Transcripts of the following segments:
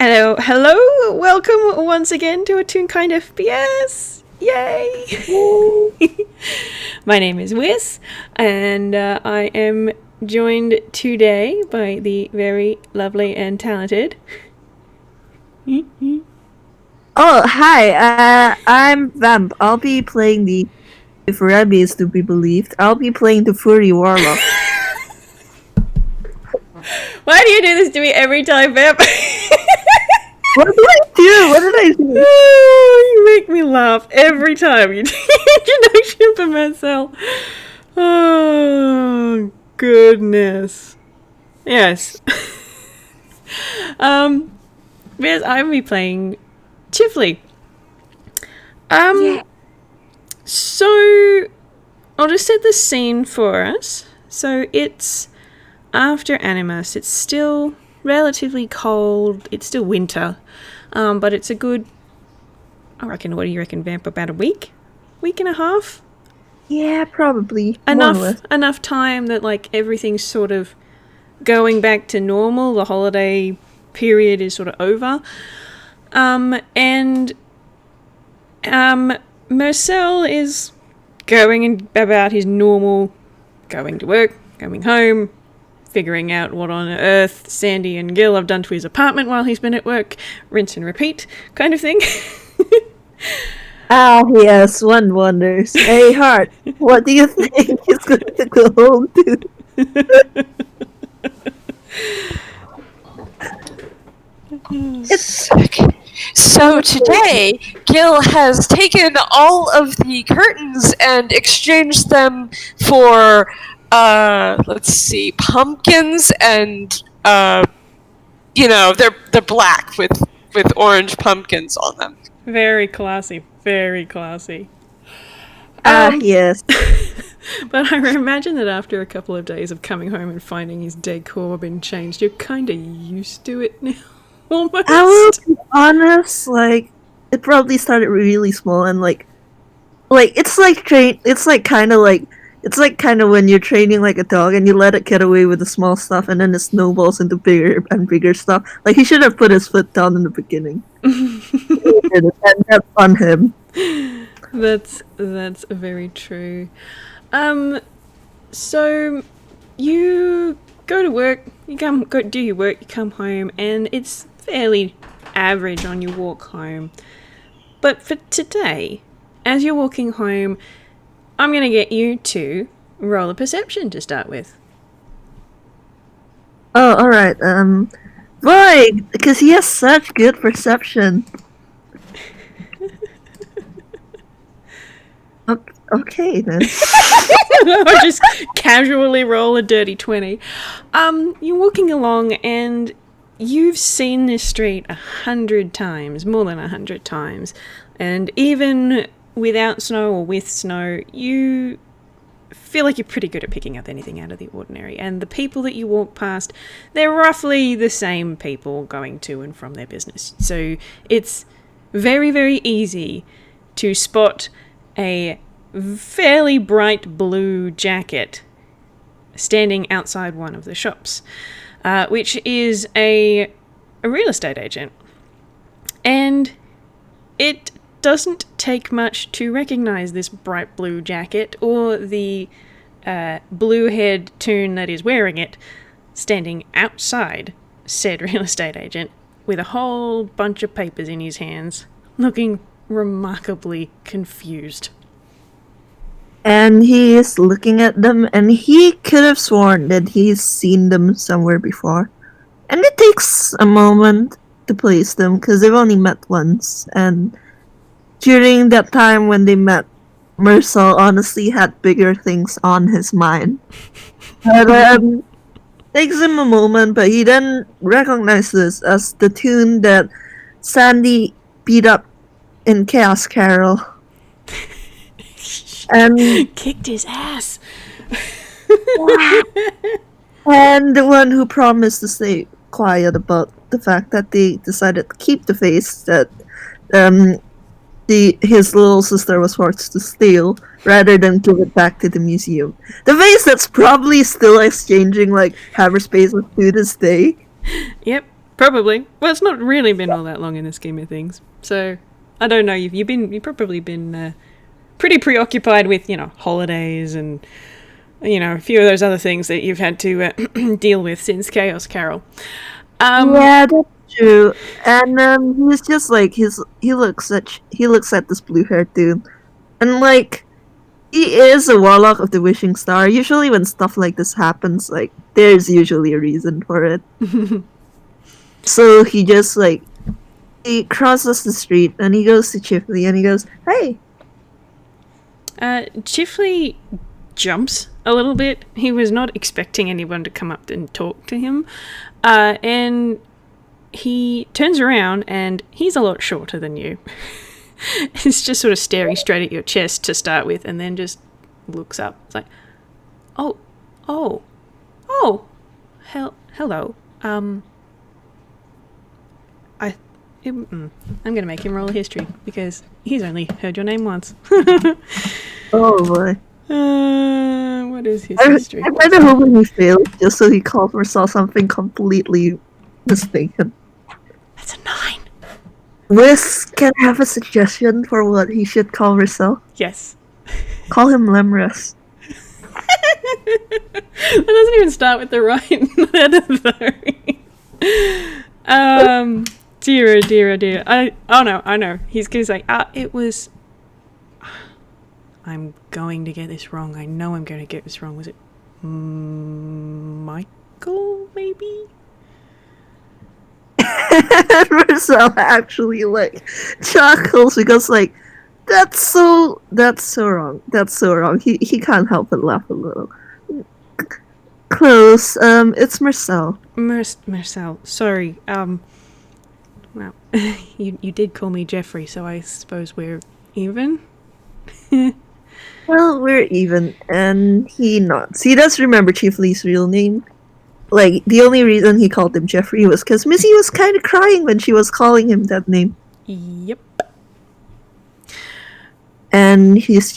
Hello, welcome once again to a Toonkind FPS. Yay! My name is Wiz, and I am joined today by the very lovely and talented. Oh, hi, I'm Vamp. I'll be playing the... If Rebbe is to be believed, I'll be playing the Furry Warlock. Why do you do this to me every time, Vamp? What did I do? What did I do? Oh, you make me laugh every time you do introduction for Mersel. Oh, goodness. Yes. Yes, I'm be playing Chifley. So I'll just set the scene for us. So it's after Animus. It's still relatively cold. It's still winter. But it's a good, I reckon, what do you reckon, Vamp? About a week? Week and a half? Yeah, probably. Enough time that, like, everything's sort of going back to normal. The holiday period is sort of over. Mersel is going about his normal going to work, coming home, figuring out what on earth Sandy and Gil have done to his apartment while he's been at work, rinse and repeat kind of thing. Ah, yes, one wonders. Hey, Hart, what do you think he's going to go home to? It's sick. So today, Gil has taken all of the curtains and exchanged them for, pumpkins and, they're black with orange pumpkins on them. Very classy, very classy. Yes. But I imagine that after a couple of days of coming home and finding his decor been changed, you're kind of used to it now. Almost. I will be honest, it probably started really small and it's kind of when you're training like a dog and you let it get away with the small stuff and then it snowballs into bigger and bigger stuff. Like, he should have put his foot down in the beginning. And that's on him. That's very true. So you go to work, go do your work, you come home, and it's fairly average on your walk home. But for today, as you're walking home, I'm going to get you to roll a perception to start with. Oh, alright, boy, because he has such good perception. Okay, then. Or just casually roll a dirty 20. You're walking along and you've seen this street 100 times, more than 100 times. And even without snow or with snow, you feel like you're pretty good at picking up anything out of the ordinary. And the people that you walk past, they're roughly the same people going to and from their business. So it's very, very easy to spot a fairly bright blue jacket standing outside one of the shops, which is a real estate agent. And it doesn't take much to recognize this bright blue jacket or the blue-haired toon that is wearing it standing outside said real estate agent with a whole bunch of papers in his hands, looking remarkably confused. And he is looking at them, and he could have sworn that he's seen them somewhere before. And it takes a moment to place them, because they've only met once, and during that time when they met, Mersel honestly had bigger things on his mind. But takes him a moment, but he then recognizes as the tune that Sandy beat up in Chaos Carol. And kicked his ass. And the one who promised to stay quiet about the fact that they decided to keep the face that his little sister was forced to steal rather than give it back to the museum. The face that's probably still exchanging like hyperspace to this day. Yep. Probably. Well, it's not really been all that long in the scheme of things. So, I don't know. You've probably been pretty preoccupied with, holidays and, a few of those other things that you've had to deal with since Chaos Carol. Yeah, that's true. And he's just like he looks at this blue-haired dude, and like he is a warlock of the Wishing Star. Usually, when stuff like this happens, like there's usually a reason for it. So he just like he crosses the street and he goes to Chifley and he goes, "Hey." Chifley jumps a little bit. He was not expecting anyone to come up and talk to him. And he turns around and he's a lot shorter than you. He's just sort of staring straight at your chest to start with and then just looks up. It's like, hello. I'm going to make him roll a history because he's only heard your name once. Oh boy. What is his history? I kind of hoping he failed just so he called Mersel something completely mistaken. That's a 9. Liz can I have a suggestion for what he should call Mersel. Yes. Call him Lemrus. That doesn't even start with the right letter though. Dear. I know. He's gonna say, it was. I'm going to get this wrong. I know I'm going to get this wrong. Was it Michael, maybe? And Mersel actually like chuckles because like that's so wrong. That's so wrong. He can't help but laugh a little. Close. It's Mersel. Mersel. Sorry. Well, you did call me Jeffrey, so I suppose we're even. Well, we're even, and he nods. He does remember Chifley's real name. Like, the only reason he called him Jeffrey was because Missy was kind of crying when she was calling him that name. Yep. And he just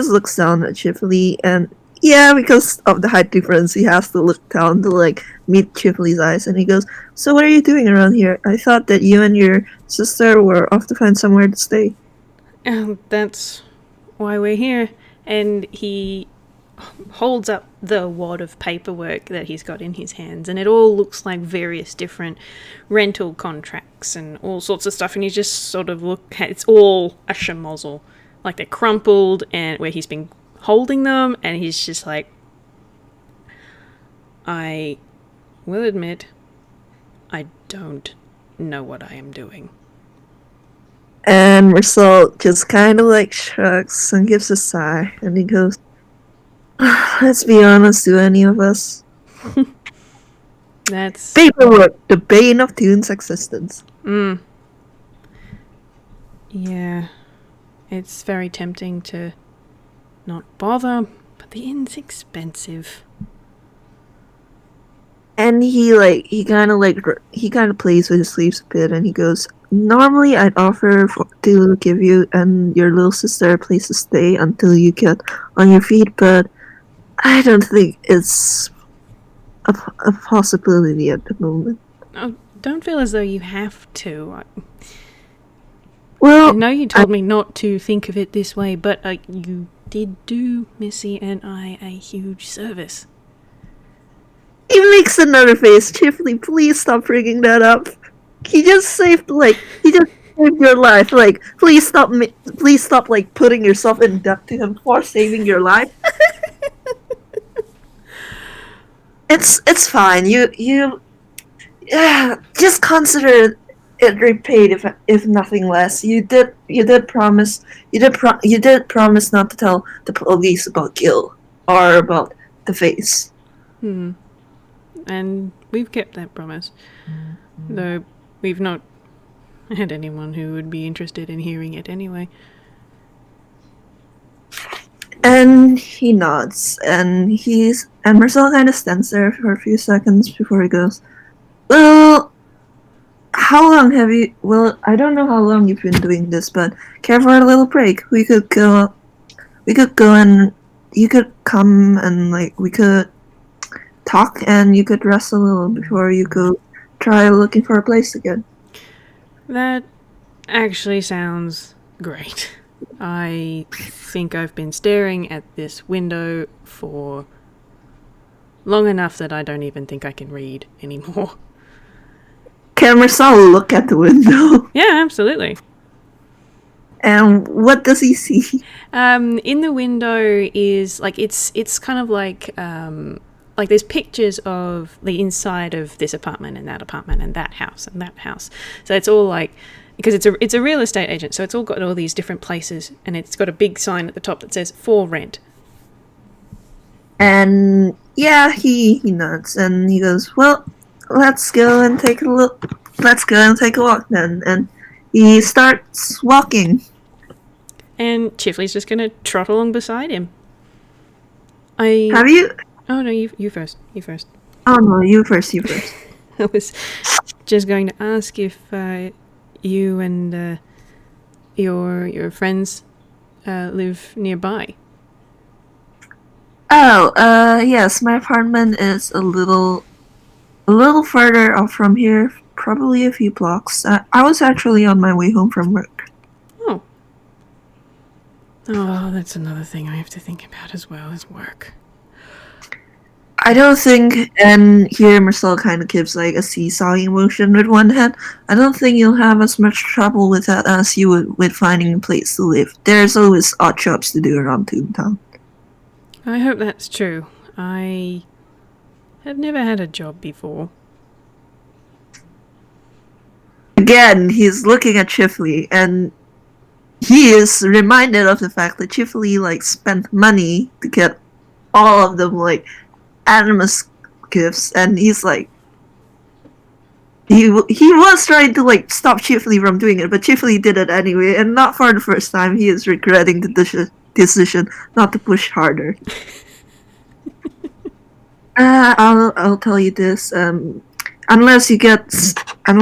looks down at Chifley, and yeah, because of the height difference, he has to look down to like meet Chifley's eyes, and he goes, "So what are you doing around here? I thought that you and your sister were off to find somewhere to stay." That's why we're here. And he holds up the wad of paperwork that he's got in his hands, and it all looks like various different rental contracts and all sorts of stuff, and he's just sort of it's all a schmozzle. Like they're crumpled and where he's been holding them, and he's just like, I will admit, I don't know what I am doing. And Mersel just kind of like shrugs and gives a sigh, and he goes, "Let's be honest, do any of us?" That's paperwork, the bane of Toon's existence. Yeah, it's very tempting to not bother, but the inn's expensive. And he kind of plays with his sleeves a bit, and he goes, "Normally, I'd offer to give you and your little sister a place to stay until you get on your feet, but I don't think it's a possibility at the moment." Oh, don't feel as though you have to. Well, I know you told me not to think of it this way, but you did do Missy and I a huge service. He makes another face. Chifley, please stop bringing that up. He just saved your life. Like, please stop like putting yourself in debt to him for saving your life. It's fine. You just consider it repaid if nothing less. You did promise not to tell the police about Gil or about the face. And we've kept that promise. Though we've not had anyone who would be interested in hearing it anyway. And he nods, and Mersel kind of stands there for a few seconds before he goes, "Well, how long have you? Well, I don't know how long you've been doing this, but care for a little break? We could go and you could come and like we could talk, and you could rest a little before you go try looking for a place again. That actually sounds great. I think I've been staring at this window for long enough that I don't even think I can read anymore. Can Mersel look at the window? Yeah, absolutely. And what does he see? In the window is like it's kind of like there's pictures of the inside of this apartment and that house and that house. So it's all like, because it's a real estate agent, so it's all got all these different places, and it's got a big sign at the top that says for rent. And yeah, he nods and he goes, "Well, let's go and take a look. Let's go and take a walk then." And he starts walking. And Chifley's just gonna trot along beside him. Oh no, you first. You first. Oh no, you first. I was just going to ask if you and your friends live nearby. Oh, yes, my apartment is a little further off from here, probably a few blocks. I was actually on my way home from work. Oh, that's another thing I have to think about as well, as work. I don't think, and here Mersel kind of gives like a seesawing motion with one hand. I don't think you'll have as much trouble with that as you would with finding a place to live. There's always odd jobs to do around Toontown. I hope that's true. I have never had a job before. Again, he's looking at Chifley, and he is reminded of the fact that Chifley like spent money to get all of them like Animus gifts, and he's like he was trying to like stop Chifley from doing it, but Chifley did it anyway, and not for the first time. He is regretting the decision not to push harder. I'll tell you this. Unless you get a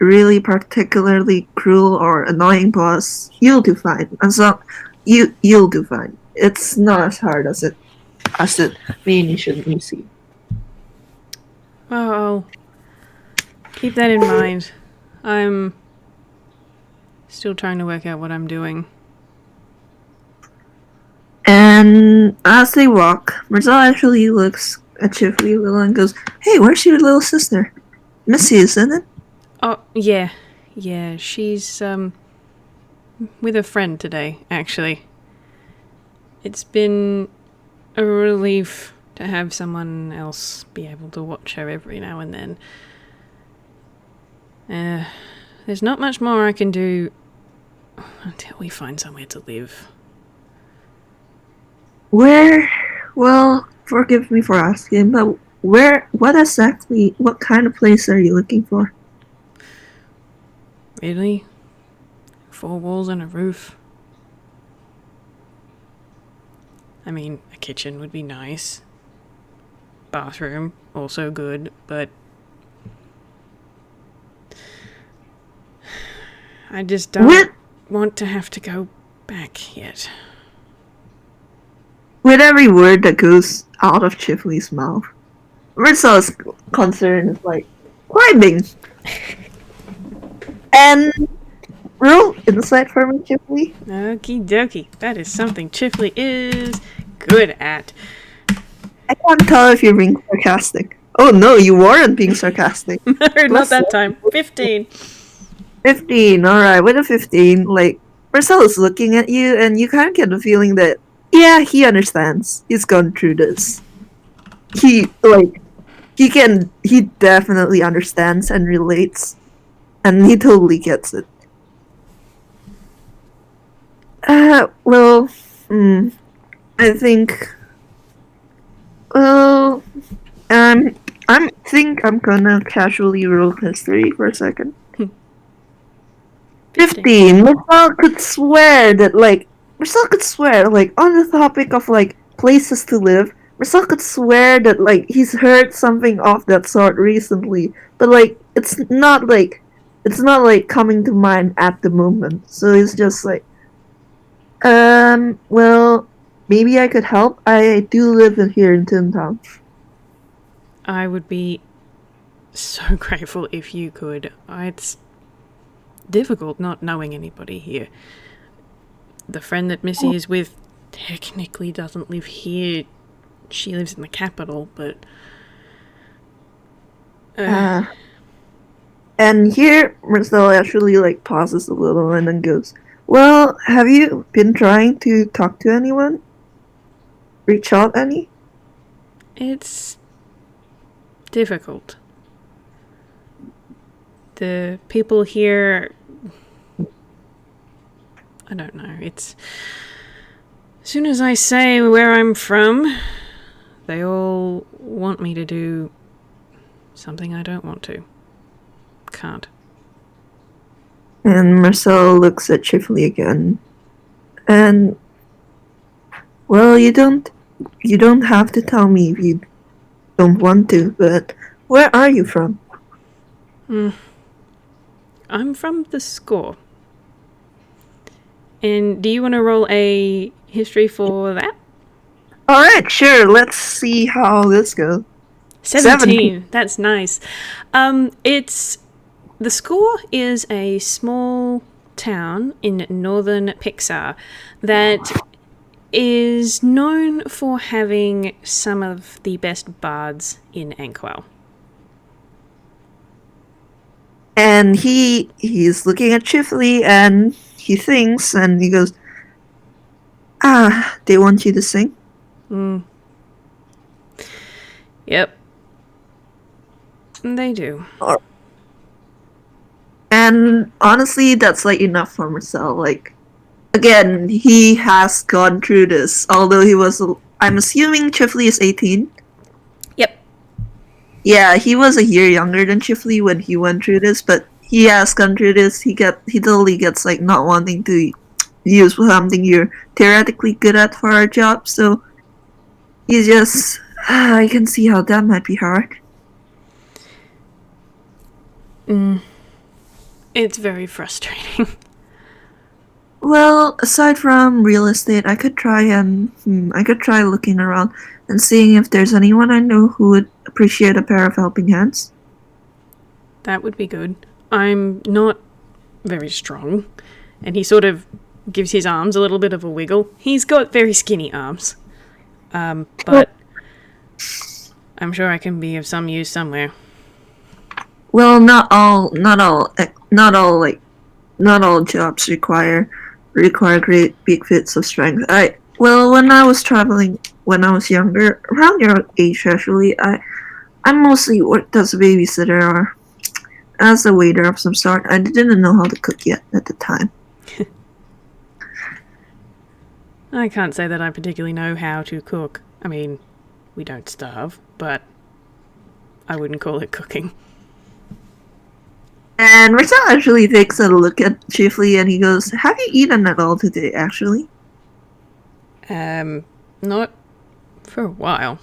really particularly cruel or annoying boss, you'll do fine. And so you'll do fine. It's not as hard as it may initially seem. Well, I'll keep that in mind. I'm still trying to work out what I'm doing. And as they walk, Mersel actually looks at Chifley a little and goes, "Hey, where's your little sister? Missy, isn't it?" Oh, yeah. Yeah, she's, with a friend today, actually. It's been a relief to have someone else be able to watch her every now and then. There's not much more I can do until we find somewhere to live. Where? Well, forgive me for asking, but what kind of place are you looking for? Really? 4 walls and a roof? I mean, a kitchen would be nice. Bathroom, also good, but I just don't want to have to go back yet. With every word that goes out of Chifley's mouth, Mersel's concern is like climbing. And roll insight for me, Chifley. Okie dokie. That is something Chifley is good at. I can't tell if you're being sarcastic. Oh no, you weren't being sarcastic. No, not that time. 15. 15, alright, with a 15, like, Mersel is looking at you, and you kind of get the feeling that, yeah, he understands. He's gone through this. He definitely understands and relates, and he totally gets it. I think, I'm gonna casually roll history for a second. 15. Mersel could swear, on the topic of, like, places to live, Mersel could swear that, like, he's heard something of that sort recently, but, like, it's not, coming to mind at the moment, so it's just, like, well, maybe I could help. I do live here in Toontown. I would be so grateful if you could. It's difficult not knowing anybody here. The friend that Missy is with technically doesn't live here. She lives in the capital, but... And here, Mersel actually, like, pauses a little and then goes, well, have you been trying to talk to anyone? Reach out any? It's difficult. The people here... I don't know, it's... As soon as I say where I'm from, they all want me to do something I don't want to. Can't. And Mersel looks at Chifley again. And, well, you don't have to tell me if you don't want to, but where are you from? I'm from the score. And do you want to roll a history for that? Alright, sure, let's see how this goes. 17. That's nice. It's... The score is a small town in northern Pixar that is known for having some of the best bards in Ankwell. And he's looking at Chifley and he thinks and he goes, they want you to sing? Yep. They do. And honestly, that's like enough for Mersel. Like, again, he has gone through this, although I'm assuming Chifley is 18. Yep. Yeah, he was a year younger than Chifley when he went through this, but he has gone through this. He totally gets like not wanting to use something you're theoretically good at for our job, so he's just I can see how that might be hard. It's very frustrating. Well, aside from real estate, I could try looking around and seeing if there's anyone I know who would appreciate a pair of helping hands. That would be good. I'm not very strong. And he sort of gives his arms a little bit of a wiggle. He's got very skinny arms. But I'm sure I can be of some use somewhere. Well, not all jobs require great big fits of strength. When I was traveling when I was younger, around your age actually, I mostly worked as a babysitter or as a waiter of some sort. I didn't know how to cook yet at the time. I can't say that I particularly know how to cook. I mean, we don't starve, but I wouldn't call it cooking. And Mersel actually takes a look at Chifley and he goes, have you eaten at all today, actually? Not for a while.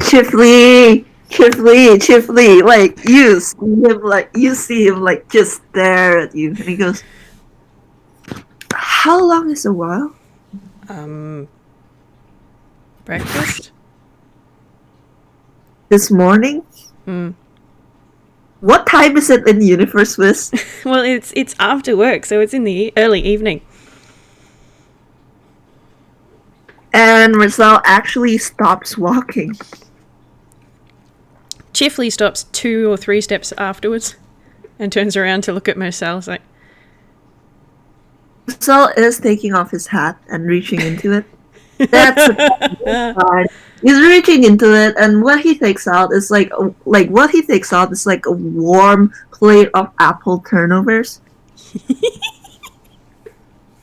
Chifley, like, you see him, like, just stare at you. And he goes, how long is a while? Breakfast? This morning? What time is it in Universe Swiss? Well, it's after work, so it's in the early evening. And Mersel actually stops walking. Chifley stops 2 or 3 steps afterwards and turns around to look at Mersel. It's like... Mersel is taking off his hat and reaching into it. That's fine. He's reaching into it, and what he takes out is like a warm plate of apple turnovers.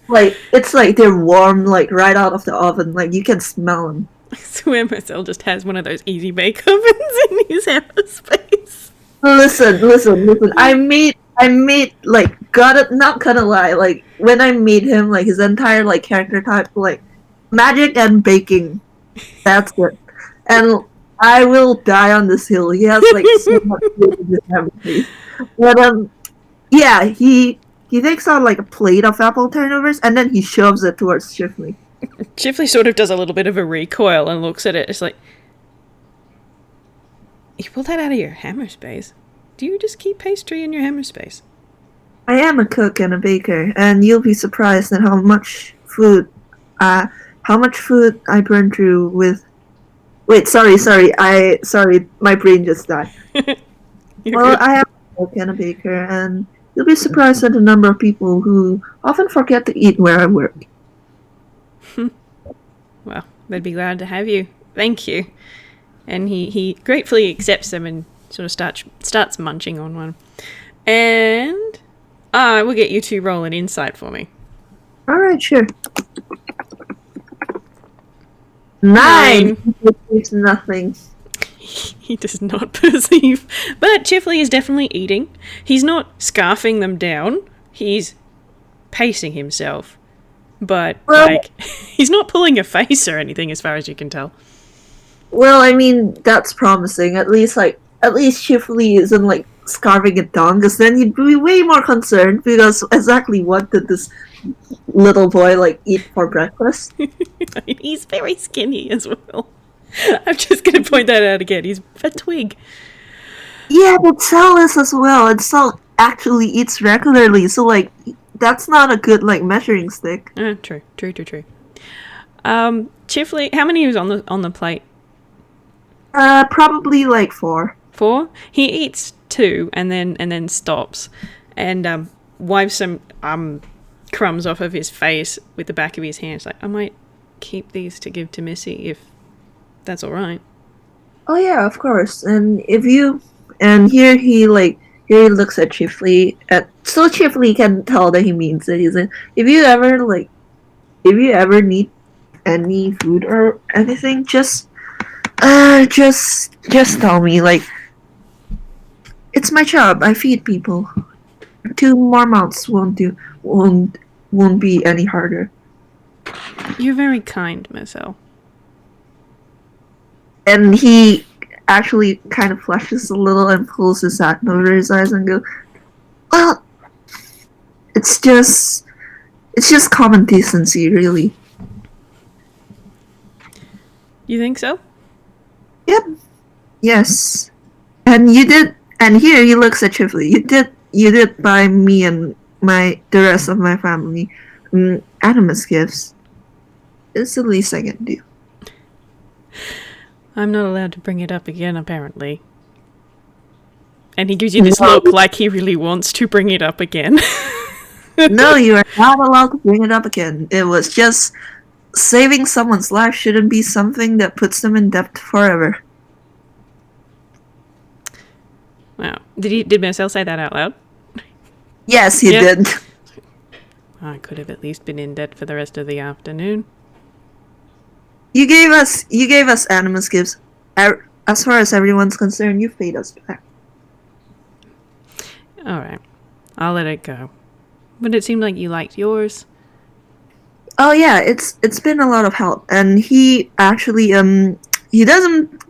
Like, it's like they're warm, like right out of the oven. Like, you can smell them. I swear Mersel just has one of those easy bake ovens in his space. Listen. I made like, not gonna lie, like when I made him, like his entire like character type, like magic and baking. That's it. And I will die on this hill. He has like so much food in his memory. But yeah, he takes out like a plate of apple turnovers and then he shoves it towards Chifley. Chifley sort of does a little bit of a recoil and looks at it. It's like, You pulled that out of your hammer space. Do you just keep pastry in your hammer space? I am a cook and a baker, and you'll be surprised at how much food I burn through with. Wait, sorry, my brain just died. Well, I am a cook and a baker, and you'll be surprised at the number of people who often forget to eat where I work. Well, they'd be glad to have you. Thank you. And he gratefully accepts them and sort of starts munching on one. And I will get you to roll an insight for me. Alright, sure. 9! He perceives nothing. He does not perceive. But Chifley is definitely eating. He's not scarfing them down. He's pacing himself. But, he's not pulling a face or anything as far as you can tell. Well, I mean, that's promising. At least Chifley isn't, scarfing it down, because then he'd be way more concerned, because exactly what did this little boy, eat for breakfast? He's very skinny as well. I'm just going to point that out again. He's a twig. Yeah, but Sal is as well, and Sal actually eats regularly, so, that's not a good, measuring stick. True. Chifley, how many is on the plate? Probably, 4. 4? He eats 2 and then stops and wipes some crumbs off of his face with the back of his hand. It's like, I might keep these to give to Missy if that's all right. Oh yeah, of course. And here he looks at Chifley, so Chifley can tell that he means it. He's like, if you ever need any food or anything, just tell me. It's my job. I feed people. 2 more mouths won't be any harder. You're very kind, Mersel. And he actually kind of flushes a little and pulls his hat over his eyes and goes, well, it's just common decency, really. You think so? Yep. Yes. And here he looks at Chifley. You did buy me and the rest of my family animus gifts. It's the least I can do. I'm not allowed to bring it up again, apparently. And he gives you this look like he really wants to bring it up again. No, you are not allowed to bring it up again. It was just saving someone's life shouldn't be something that puts them in debt forever. Wow. Did Mersel say that out loud? Yes, he did. I could have at least been in debt for the rest of the afternoon. You gave us animus gifts. As far as everyone's concerned, you've paid us back. Alright. I'll let it go. But it seemed like you liked yours. Oh yeah, it's been a lot of help. And he actually he doesn't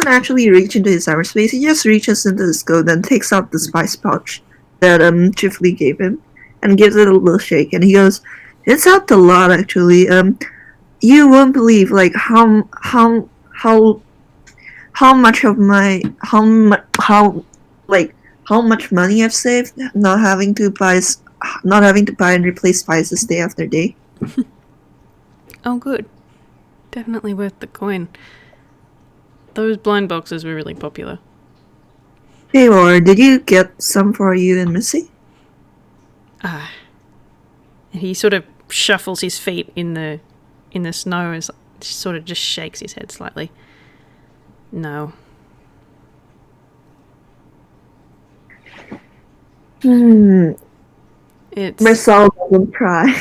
actually reach into his cyberspace. He just reaches into his coat and takes out the spice pouch that Chifley gave him and gives it a little shake, and he goes, "It's helped a lot, actually. You won't believe how much of my how much money I've saved not having to buy and replace spices day after day." Oh, good. Definitely worth the coin. Those blind boxes were really popular. Hey, Laura, did you get some for you and Missy? And he sort of shuffles his feet in the snow and sort of just shakes his head slightly. No. Mersel doesn't try.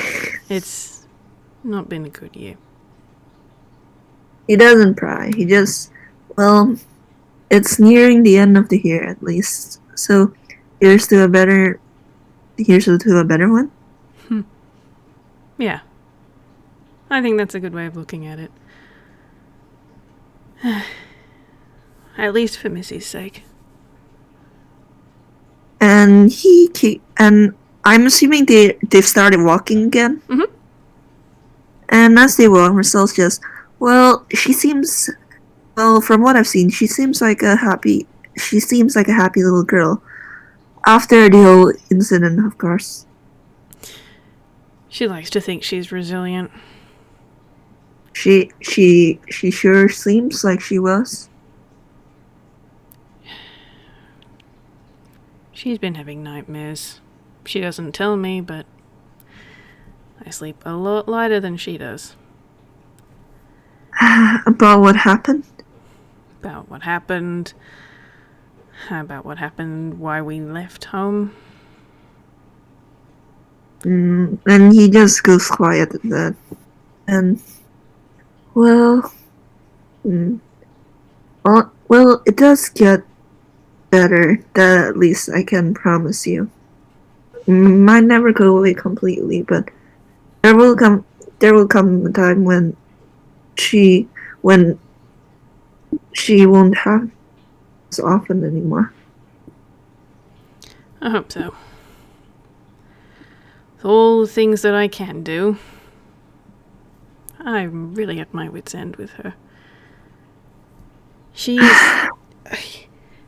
It's not been a good year. He doesn't pry. He just, it's nearing the end of the year at least. So here's to a better one. Yeah. I think that's a good way of looking at it. At least for Missy's sake. And I'm assuming they've started walking again. Mm-hmm. And as they walk, Mercel's just, she seems Well, from what I've seen, she seems like a happy little girl. After the whole incident, of course. She likes to think she's resilient. She sure seems like she was. She's been having nightmares. She doesn't tell me, but I sleep a lot lighter than she does. About what happened? About what happened. Why we left home. And he just goes quiet at that. And, well, well, it does get better. That at least I can promise you. Might never go away completely, but there will come a time when she won't have so often anymore. I hope so. With all the things that I can do, I'm really at my wit's end with her. She's...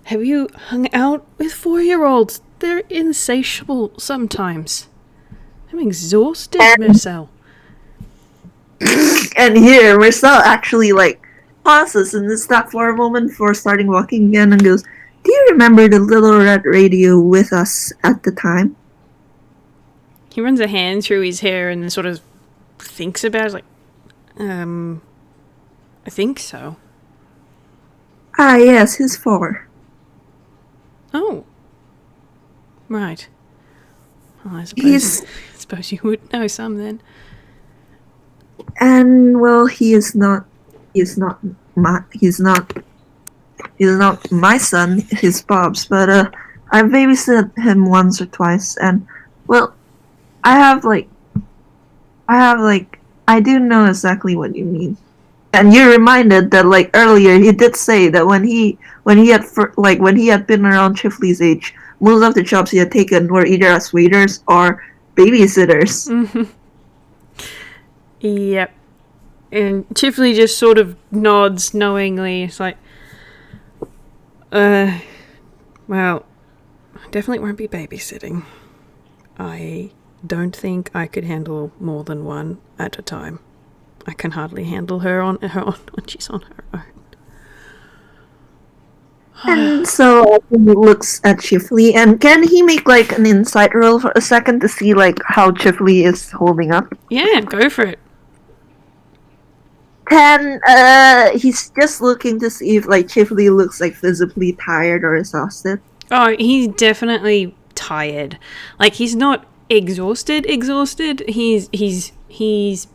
Have you hung out with 4-year-olds? They're insatiable sometimes. I'm exhausted, Mersel. And here, Mersel actually, pauses and stops for a moment before starting walking again and goes, "Do you remember the little red radio with us at the time?" He runs a hand through his hair and then sort of thinks about it, I think so. Ah, yes, his 4. Oh. Right. Well, I suppose you would know some then. And, well, he's not my son, he's Bob's, but, I babysat him once or twice, and, well, I do know exactly what you mean. And you're reminded that, earlier, he did say that when he had been around Chifley's age, most of the jobs he had taken were either as waiters or babysitters. Mm-hmm. Yep. And Chifley just sort of nods knowingly. It's like, well, I definitely won't be babysitting. I don't think I could handle more than one at a time. I can hardly handle her on when she's on her own. And so he looks at Chifley, and can he make an insight roll for a second to see how Chifley is holding up? Yeah, go for it. 10. He's just looking to see if Chifley looks visibly tired or exhausted. Oh, he's definitely tired. He's not exhausted. He's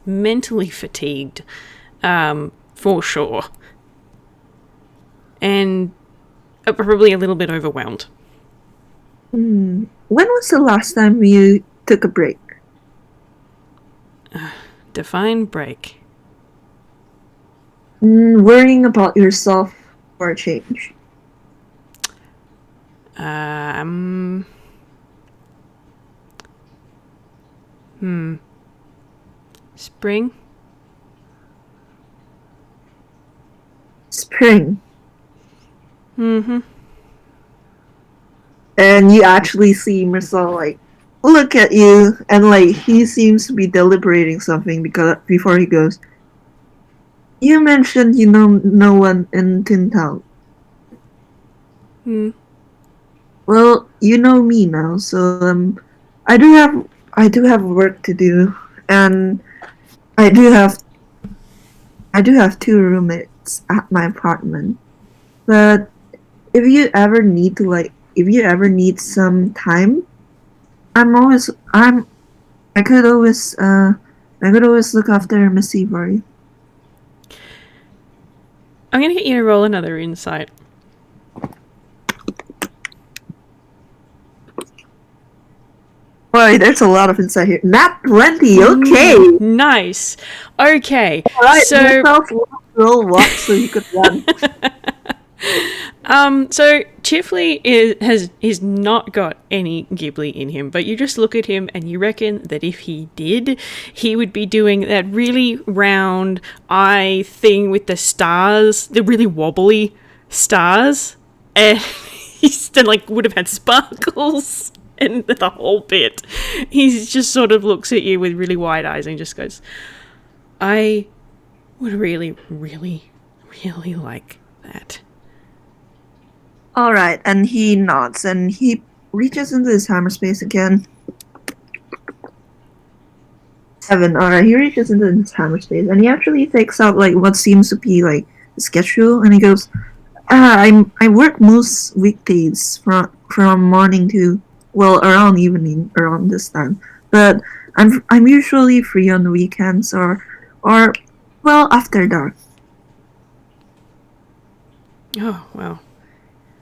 mentally fatigued, for sure, and probably a little bit overwhelmed. When was the last time you took a break? Define break. Worrying about yourself for a change. Spring? Spring. Mm-hmm. And you actually see Mersel, look at you, and, he seems to be deliberating something before he goes, "You mentioned you know no one in Toontown." Well, you know me now, so, I do have work to do, and I do have 2 roommates at my apartment. But if you ever need some time, I could always look after Missy for you. I'm gonna get you to roll another insight. Boy, there's a lot of insight here. Nat 20, okay. Nice. Okay. Alright, so walk so you could run. So Chifley is not got any Ghibli in him, but you just look at him and you reckon that if he did, he would be doing that really round eye thing with the stars, the really wobbly stars, and he still like would have had sparkles and the whole bit. He just sort of looks at you with really wide eyes and just goes, "I would really, really, really like that." Alright, and he nods and he reaches into his hammer space again. 7. Alright, he reaches into his hammer space and he actually takes out like what seems to be like a schedule and he goes, I work most weekdays from morning to around evening around this time. But I'm usually free on the weekends or after dark. Oh, well.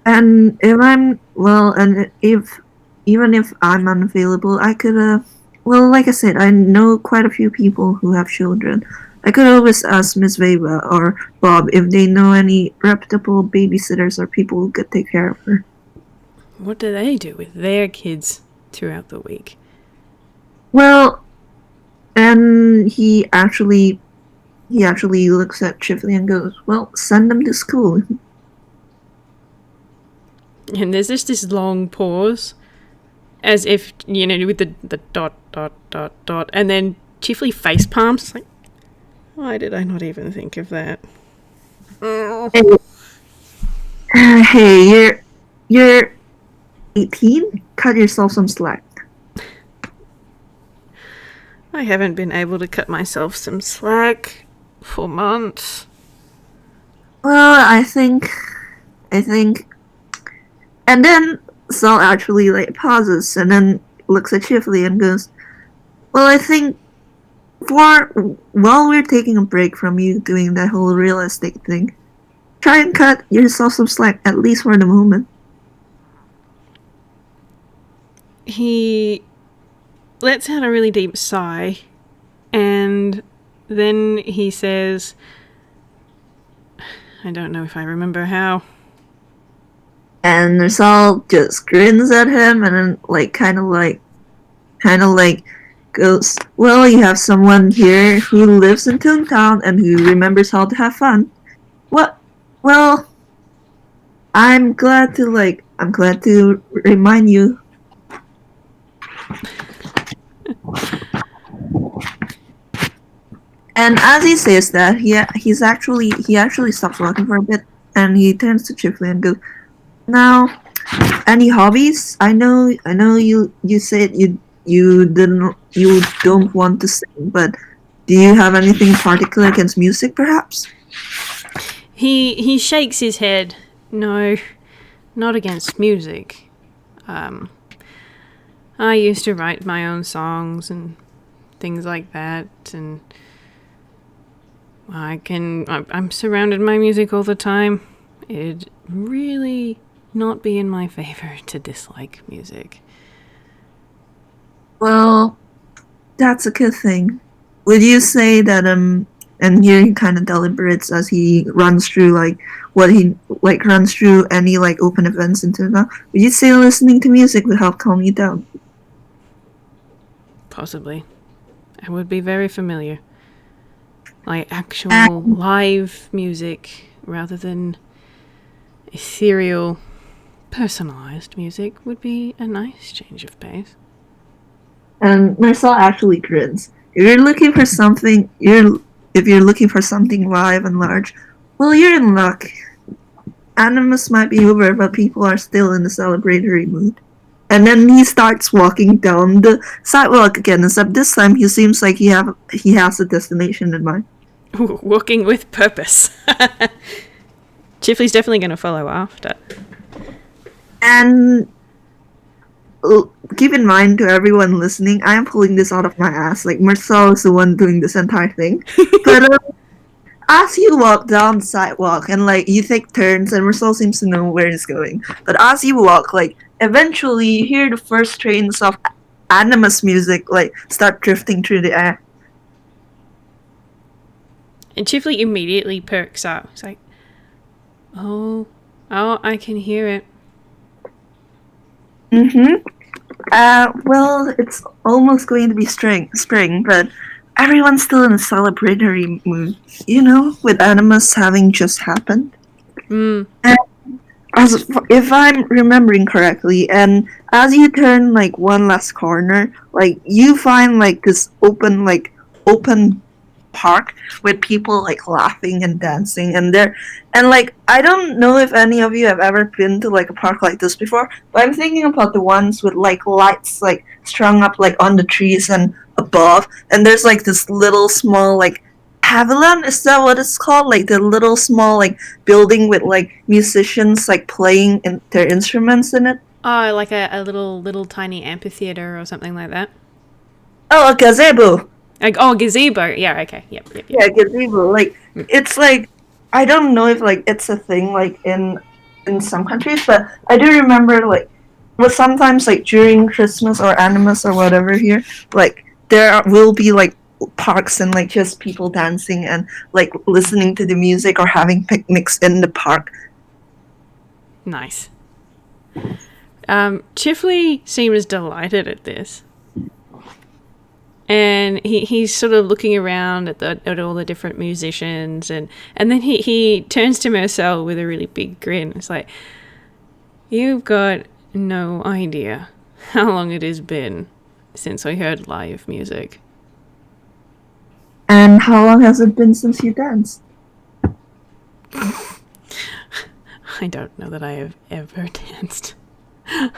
And if even if I'm unavailable, I could like I said, I know quite a few people who have children. I could always ask Miss Veva or Bob if they know any reputable babysitters or people who could take care of her. What do they do with their kids throughout the week? Well, and he actually looks at Chifley and goes, "Well, send them to school." And there's just this long pause, as if, you know, with the dot, and then Chifley face palms. It's like, why did I not even think of that? Hey, you're 18? Cut yourself some slack. I haven't been able to cut myself some slack for months. Well, I think, and then Saul actually like pauses and then looks at Chifley and goes, "Well, I think while we're taking a break from you doing that whole real estate thing, try and cut yourself some slack at least for the moment." He lets out a really deep sigh, and then he says, I don't know if I remember how. And Mersel just grins at him and then kind of like goes, "Well, you have someone here who lives in Toontown and who remembers how to have fun. What? Well, I'm glad to remind you." And as he says that, he actually stops walking for a bit and he turns to Chifley and goes, "Now, any hobbies? I know you said you don't want to sing, but do you have anything in particular against music, perhaps?" He shakes his head. No, not against music. I used to write my own songs and things like that, and I'm surrounded by music all the time. It'd really not be in my favor to dislike music. Well, that's a good thing. Would you say that and here he kind of deliberates as he runs through runs through any open events into that. Would you say listening to music would help calm you down? Possibly. I would be very familiar. Like actual live music rather than ethereal, personalized music would be a nice change of pace. And Mersel actually grins. If you're looking for something live and large, well, you're in luck. Animus might be over, but people are still in the celebratory mood. And then he starts walking down the sidewalk again, except this time he seems like he has a destination in mind. Ooh, walking with purpose. Chifley's definitely going to follow after. And keep in mind, to everyone listening, I am pulling this out of my ass. Mersel is the one doing this entire thing. But as you walk down the sidewalk and you take turns, and Mersel seems to know where he's going. But as you walk, eventually you hear the first strains of Animus music start drifting through the air. And Chifley immediately perks up. He's like, oh, I can hear it. Mm-hmm. Well, it's almost going to be spring, but everyone's still in a celebratory mood. You know, with Animus having just happened. Mm. As if I'm remembering correctly, and as you turn like one last corner, like you find like this open park with people like laughing and dancing and like I don't know if any of you have ever been to like a park like this before, but I'm thinking about the ones with like lights like strung up like on the trees and above, and there's like this little small like pavilion, is that what it's called, like the little small like building with like musicians like playing their instruments in it. Oh, like a little tiny amphitheater or something like that. Oh, a gazebo. Like, oh, gazebo. Yeah, okay. Yep. Yeah, gazebo. Like it's like I don't know if like it's a thing like in some countries, but I do remember like well sometimes like during Christmas or Animus or whatever here, like there will be like parks and like just people dancing and like listening to the music or having picnics in the park. Nice. Chifley seems delighted at this. And he's sort of looking around at all the different musicians, and then he turns to Mersel with a really big grin. It's like, you've got no idea how long it has been since I heard live music. And how long has it been since you danced? I don't know that I have ever danced.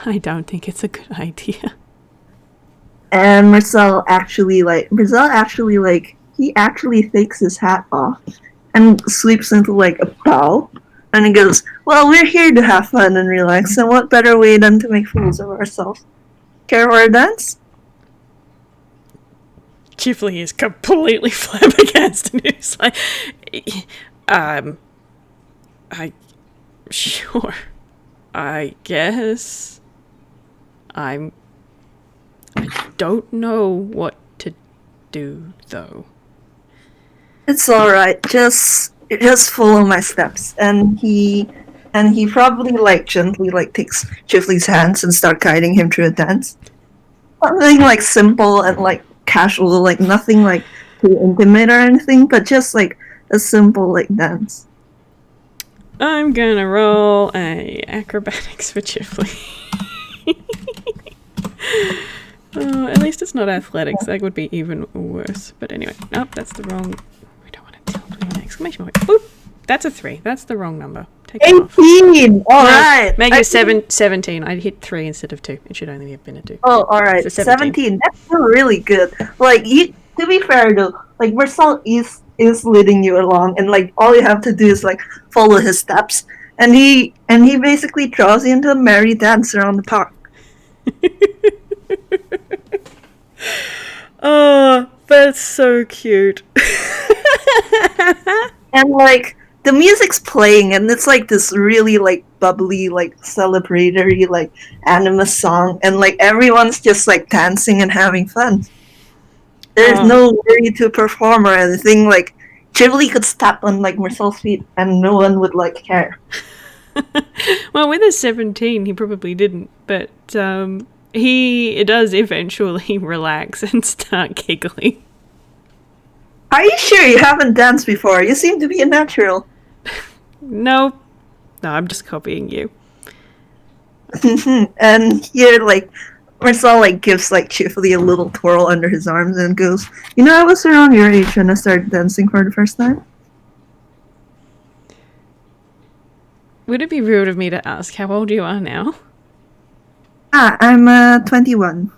I don't think it's a good idea. And Mersel actually he actually takes his hat off and sleeps into like a bow, and he goes, well, we're here to have fun and relax, and what better way than to make fools of ourselves. Care for a dance? Chifley is completely flabbergasted. He's like, sure, I guess. I don't know what to do, though. It's alright, just follow my steps. And he probably like gently like takes Chifley's hands and start guiding him through a dance. Something like simple and like casual, like nothing like too intimate or anything, but just like a simple like dance. I'm gonna roll a acrobatics for Chifley. Oh, at least it's not athletics. That would be even worse. But anyway, nope, that's the wrong. We don't want to tell with an exclamation point. Boop. That's a 3. That's the wrong number. Take it off. 18! Alright! Make it 17. I hit 3 instead of 2. It should only have been a 2. Oh, alright. So 17. That's still really good. Like, to be fair though, like, Mersel is leading you along, and like, all you have to do is like, follow his steps. And he basically draws you into a merry dance around the park. Oh, that's so cute. And like the music's playing, and it's like this really like bubbly, like celebratory, like Animus song, and like everyone's just like dancing and having fun. There's no worry to perform or anything. Like Chifley could step on like Mersel's feet, and no one would like care. Well, with a 17, he probably didn't, but he does eventually relax and start giggling. Are you sure you haven't danced before? You seem to be a natural. No, I'm just copying you. And here, like, Mersel, like, gives, like, Chifley a little twirl under his arms and goes, you know, I was around your age when I started dancing for the first time. Would it be rude of me to ask how old you are now? I'm 21.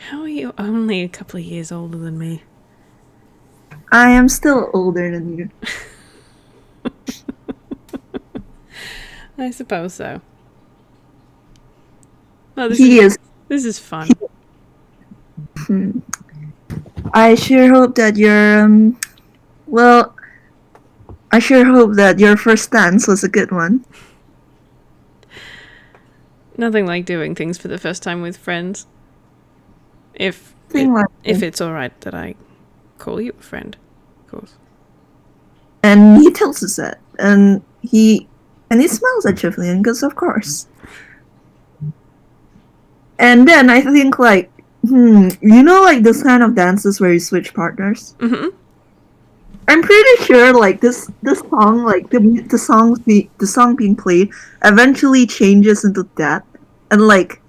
How are you only a couple of years older than me? I am still older than you. I suppose so. Well, He is. This is fun. I sure hope that I sure hope that your first dance was a good one. Nothing like doing things for the first time with friends. If it's alright that I call you a friend, of course. And he tells us that, and he smiles at Chifley and goes, of course. And then I think like, you know, like this kind of dances where you switch partners. Mm-hmm. I'm pretty sure like this song, like the song being played eventually changes into that, and like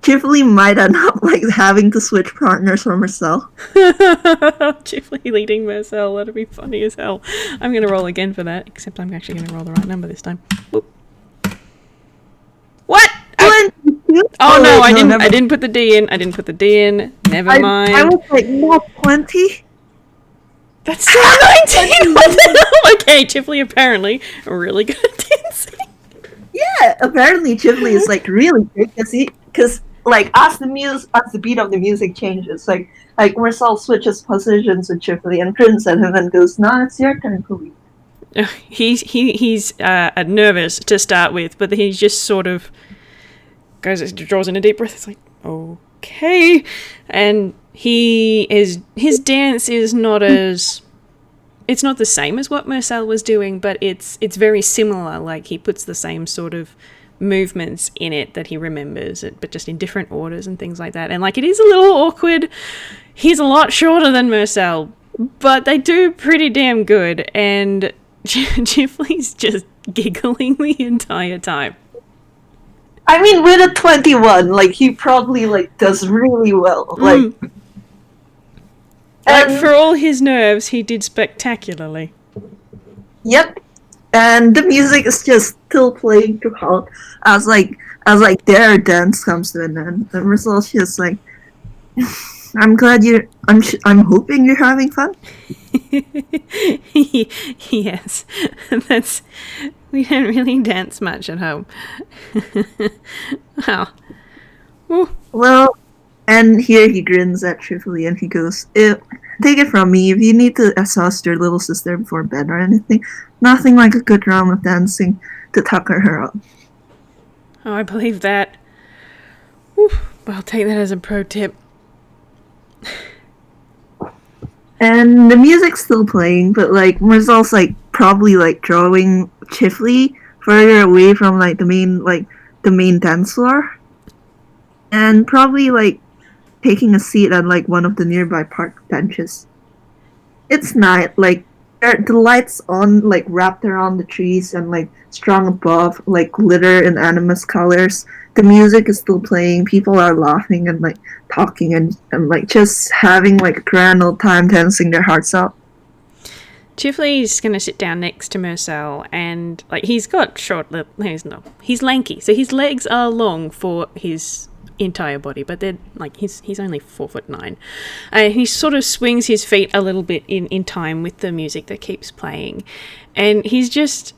Chifley might end up like having to switch partners for herself. Chifley leading Mersel. That'd be funny as hell. I'm going to roll again for that, except I'm actually going to roll the right number this time. Boop. What? Oh no, I didn't. I didn't put the D in. Never mind. I was like, not 20. That's still 19. What the hell? Okay, Chifley apparently really good at dancing. Yeah, apparently Chifley is like really good because like as the beat of the music changes, like Mersel switches positions with Chifley and grins at him and goes, "No, it's your turn, please." He's nervous to start with, but he's just sort of draws in a deep breath. It's like, okay, and his dance is not as, it's not the same as what Mersel was doing, but it's very similar. Like he puts the same sort of movements in it that he remembers, but just in different orders and things like that. And like it is a little awkward. He's a lot shorter than Mersel, but they do pretty damn good. And Chifley's just giggling the entire time. I mean, with a 21, like he probably like does really well. Like for all his nerves, he did spectacularly. Yep. And the music is just still playing throughout as their dance comes to an end. The result's just like, I'm hoping you're having fun. Yes, we don't really dance much at home. Well, and here he grins at Chifley and he goes, "Take it from me, if you need to exhaust your little sister before bed or anything, nothing like a good round of dancing to tucker her up." Oh, I believe that. Well, I'll take that as a pro tip. And the music's still playing, but like Mersel's like probably like drawing Chifley further away from like the main dance floor, and probably like taking a seat at like one of the nearby park benches. It's night, like the lights on, like wrapped around the trees and like strung above, like glitter in animus colors. The music is still playing. People are laughing and like talking and like just having like a grand old time dancing their hearts out. Chifley's gonna sit down next to Mersel, and like he's got he's lanky, so his legs are long for his entire body, but they're like he's only 4'9", and he sort of swings his feet a little bit in time with the music that keeps playing, and he's just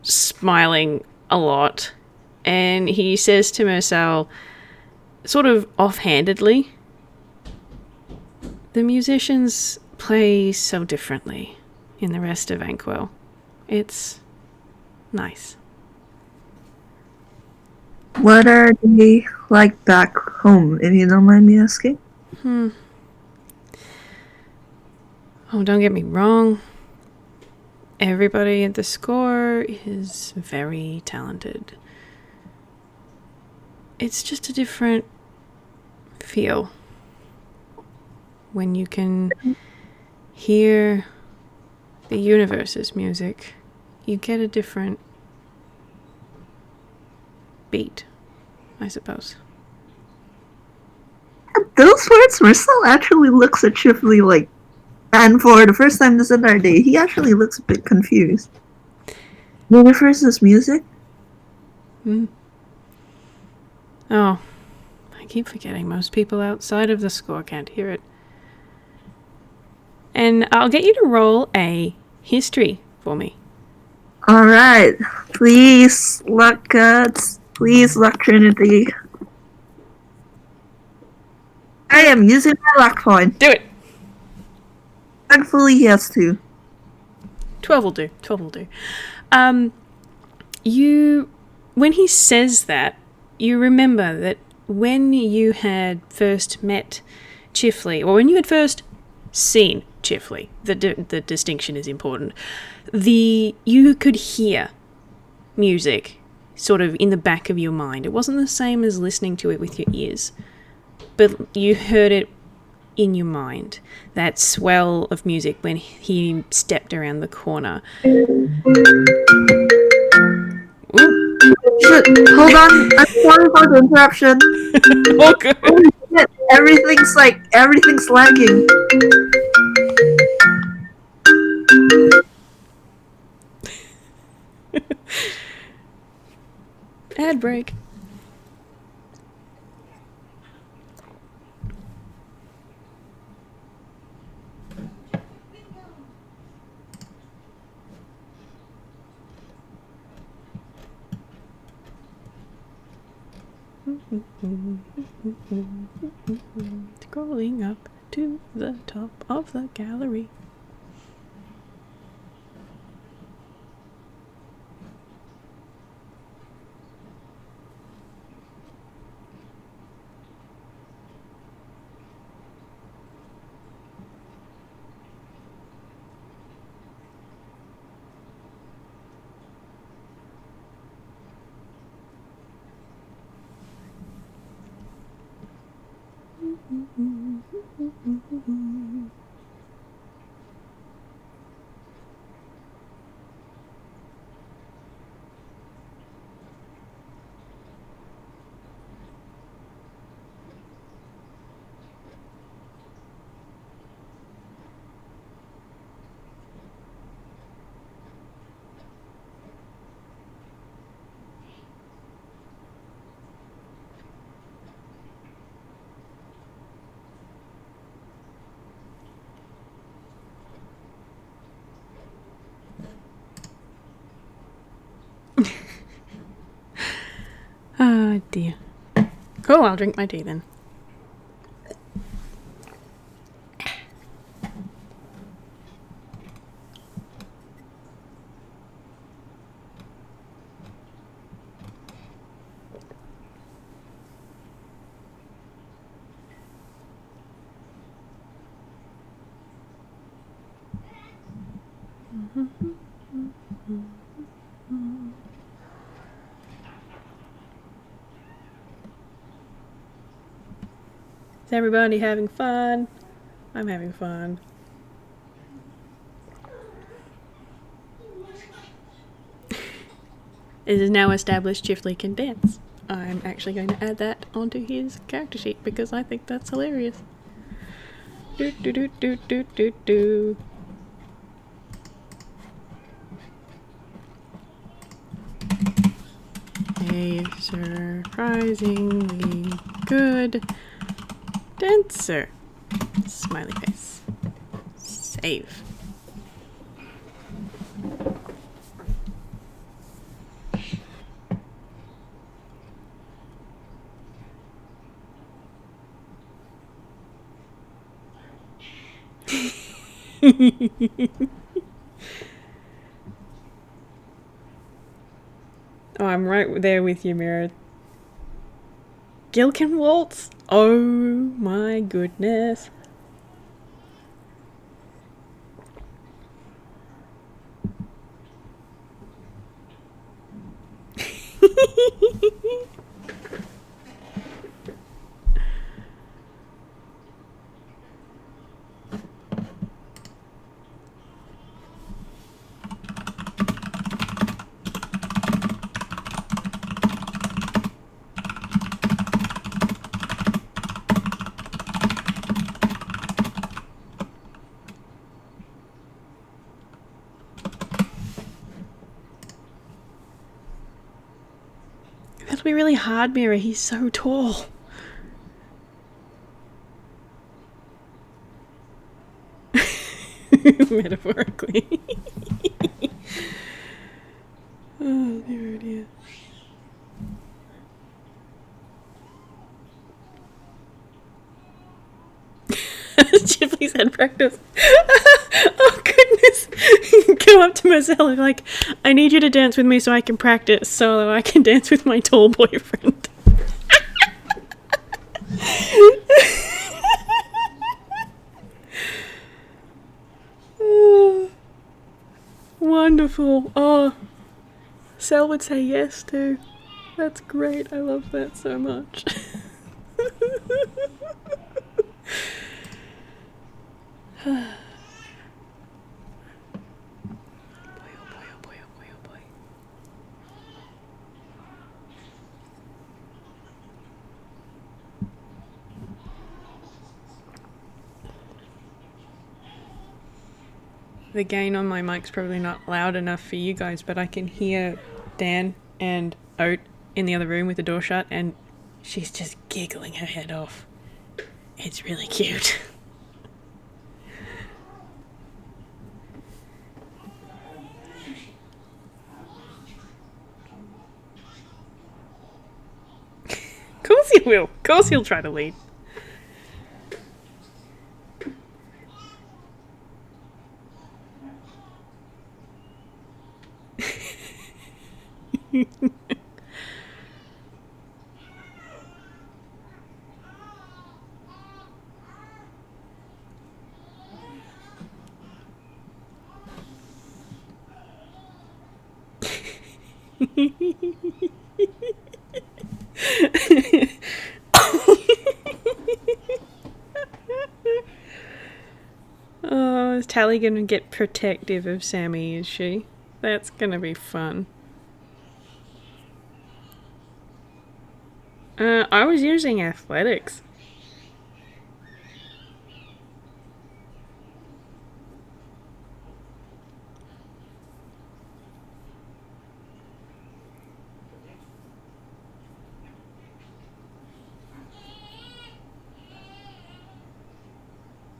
smiling a lot, and he says to Mersel, sort of offhandedly, "The musicians play so differently in the rest of Anquil. It's nice." What are they like back home, if you don't mind me asking? Oh, don't get me wrong. Everybody at the score is very talented. It's just a different feel when you can hear the universe's music. You get a different beat, I suppose. At those words, Mersel actually looks at Chifley like, and for the first time this entire day, he actually looks a bit confused. Universe's music? Oh, I keep forgetting most people outside of the score can't hear it. And I'll get you to roll a history for me. Alright. Please, luck gods. Please, luck Trinity. I am using my luck point. Do it! Thankfully, he has 2. 12 will do. 12 will do. When he says that, you remember that when you had first met Chifley, or when you had first seen Chifley, the distinction is important, you could hear music sort of in the back of your mind. It wasn't the same as listening to it with your ears, but you heard it in your mind. That swell of music when he stepped around the corner. Ooh. Shit, hold on. I'm sorry for the interruption. Oh, good. Holy shit, everything's lagging. Ad break. Scrolling up to the top of the gallery. Ah, dear. Cool, I'll drink my tea then. Is everybody having fun? I'm having fun. It is now established Chifley can dance. I'm actually going to add that onto his character sheet because I think that's hilarious. Do do do do do do do. A surprisingly good dancer. Smiley face. Save. Oh, I'm right there with you, Mirror. Gil can waltz? Oh my goodness. That'll be really hard, Mirror. He's so tall. Metaphorically. Oh, dear, oh dear. Chifley's head practice. Oh, goodness. Go up to Mersel and like, I need you to dance with me so I can practice, so I can dance with my tall boyfriend. Oh, wonderful. Oh. Sel would say yes too. That's great. I love that so much. The gain on my mic's probably not loud enough for you guys, but I can hear Dan and Oat in the other room with the door shut, and she's just giggling her head off. It's really cute. Of course he will. Of course he'll try to lead. Oh, is Tally gonna get protective of Sammy, is she? That's gonna be fun. I was using athletics.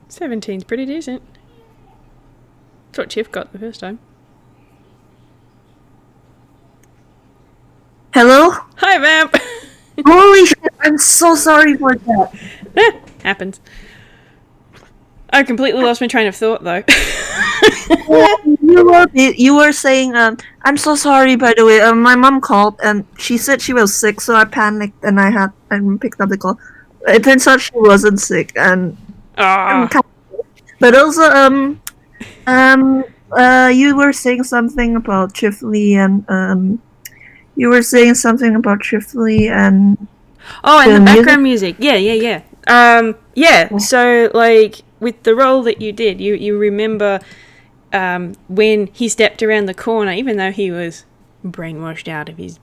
$17's pretty decent. That's what Chif got the first time. Hello? Hi, Vamp! Holy shit, I'm so sorry for that. Happens. I completely lost my train of thought, though. You were saying, I'm so sorry, by the way. My mom called and she said she was sick, so I panicked and I picked up the call. It turns out she wasn't sick, and but also, you were saying something about Chifley and Oh, and the the background music. Yeah. So, like, with the role that you did, you remember when he stepped around the corner, even though he was brainwashed out of his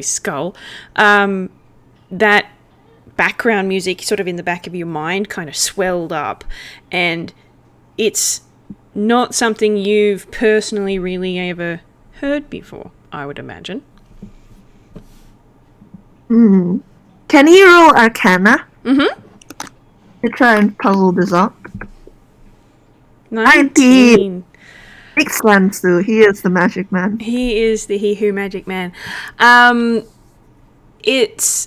skull, that background music sort of in the back of your mind kind of swelled up, and it's not something you've personally really ever heard before, I would imagine. Can you roll Arcana? Mm-hmm. To try and puzzle this up. 19. Makes sense, too. He is the magic man. He is the He Who Magic Man. It's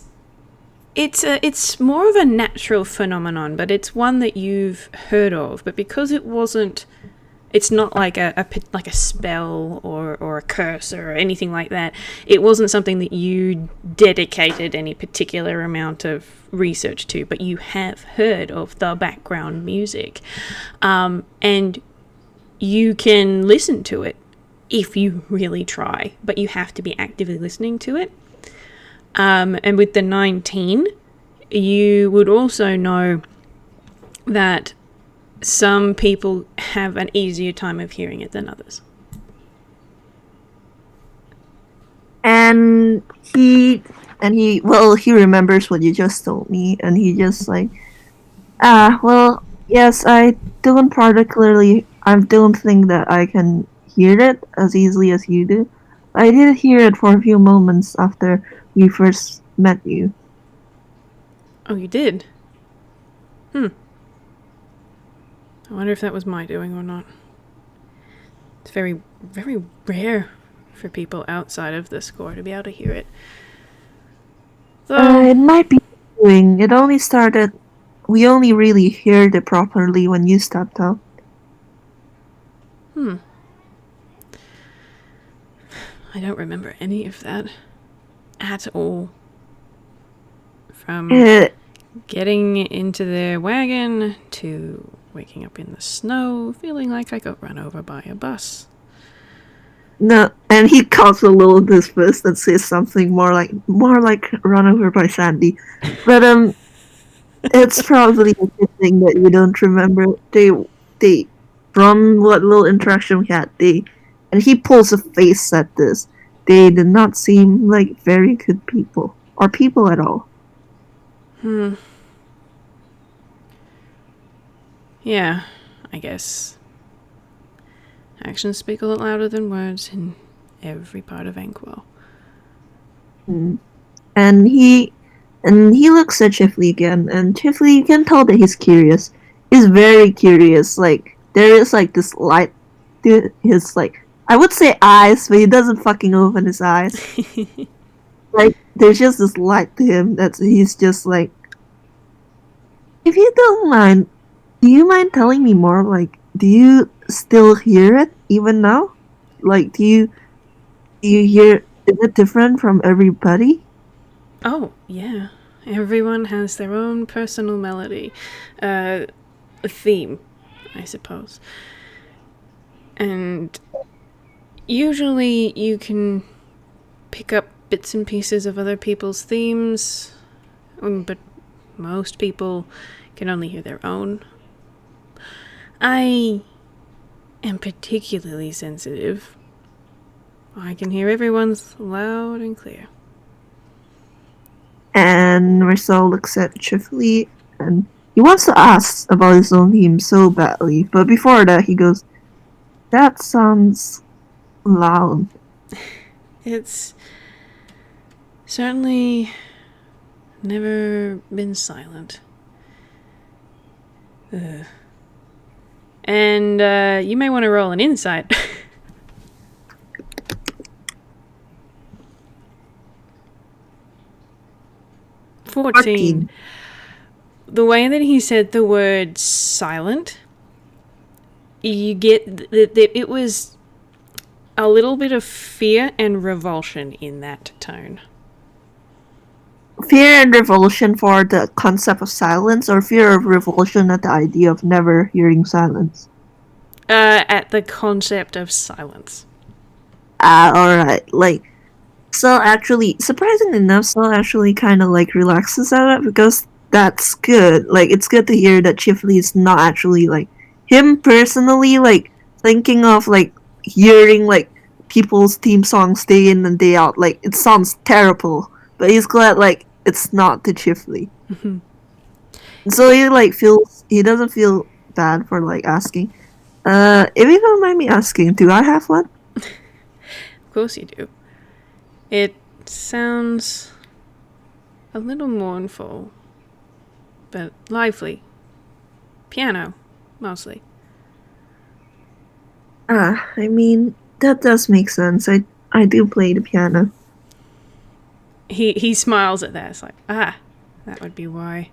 more of a natural phenomenon, but it's one that you've heard of. But because it's not like a spell or a curse or anything like that. It wasn't something that you dedicated any particular amount of research to, but you have heard of the background music, and you can listen to it if you really try. But you have to be actively listening to it. And with the 19, you would also know that some people have an easier time of hearing it than others. And he remembers what you just told me, and he just like, yes, I don't think that I can hear it as easily as you do. I did hear it for a few moments after we first met you. Oh, you did? I wonder if that was my doing or not. It's very, very rare for people outside of the score to be able to hear it. It might be doing. It only started. We only really heard it properly when you stepped up. I don't remember any of that at all. From getting into the wagon to waking up in the snow, feeling like I got run over by a bus. No, and he coughs a little in his fist and says something more like run over by Sandy. But it's probably a good thing that you don't remember. They from what little interaction we had, and he pulls a face at this. They did not seem like very good people or people at all. Yeah, I guess. Actions speak a lot louder than words in every part of Anquil. And he looks at Chifley again, and Chifley, you can tell that he's curious. He's very curious. Like there is like this light to his I would say eyes, but he doesn't fucking open his eyes. Like there's just this light to him that he's just like, if you don't mind, do you mind telling me more? Like, do you still hear it even now? Like, do you hear? Is it different from everybody? Oh, yeah. Everyone has their own personal melody. A theme, I suppose. And usually you can pick up bits and pieces of other people's themes, but most people can only hear their own. I am particularly sensitive. I can hear everyone's loud and clear. And Mersel looks at Chifley, and he wants to ask about his own theme so badly, but before that he goes, "That sounds loud." It's certainly never been silent. And you may want to roll an insight. 14. The way that he said the word silent, you get that it was a little bit of fear and revulsion in that tone. Fear and revulsion for the concept of silence, or fear of revulsion at the idea of never hearing silence? At the concept of silence. Alright. Like, Sel actually, surprisingly enough, Sel actually kind of like relaxes at it, because that's good. Like, it's good to hear that Chifley is not actually like him personally, like thinking of like hearing like people's theme songs day in and day out. Like, it sounds terrible, but he's glad like it's not to Chifley. So he like he doesn't feel bad for like asking. If you don't mind me asking, do I have one? Of course you do. It sounds a little mournful, but lively. Piano, mostly. I mean, that does make sense. I do play the piano. He smiles at that. It's like, that would be why.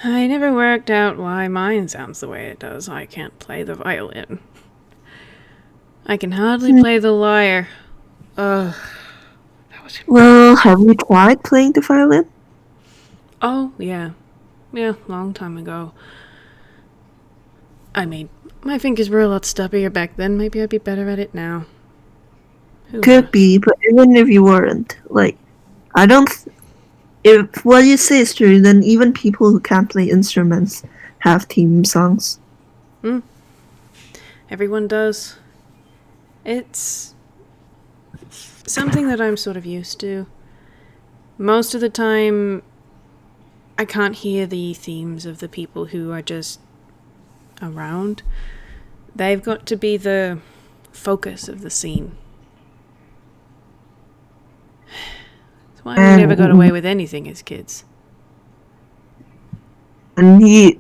I never worked out why mine sounds the way it does. I can't play the violin. I can hardly play the lyre. Ugh. Well, have you tried playing the violin? Oh, yeah. Yeah, long time ago. I mean, my fingers were a lot stubbier back then. Maybe I'd be better at it now. Who Could knows? be, but even if you weren't, like, I don't. If what you say is true, then even people who can't play instruments have theme songs. Everyone does. It's something that I'm sort of used to. Most of the time, I can't hear the themes of the people who are just around. They've got to be the focus of the scene. That's why we never got away with anything as kids. And he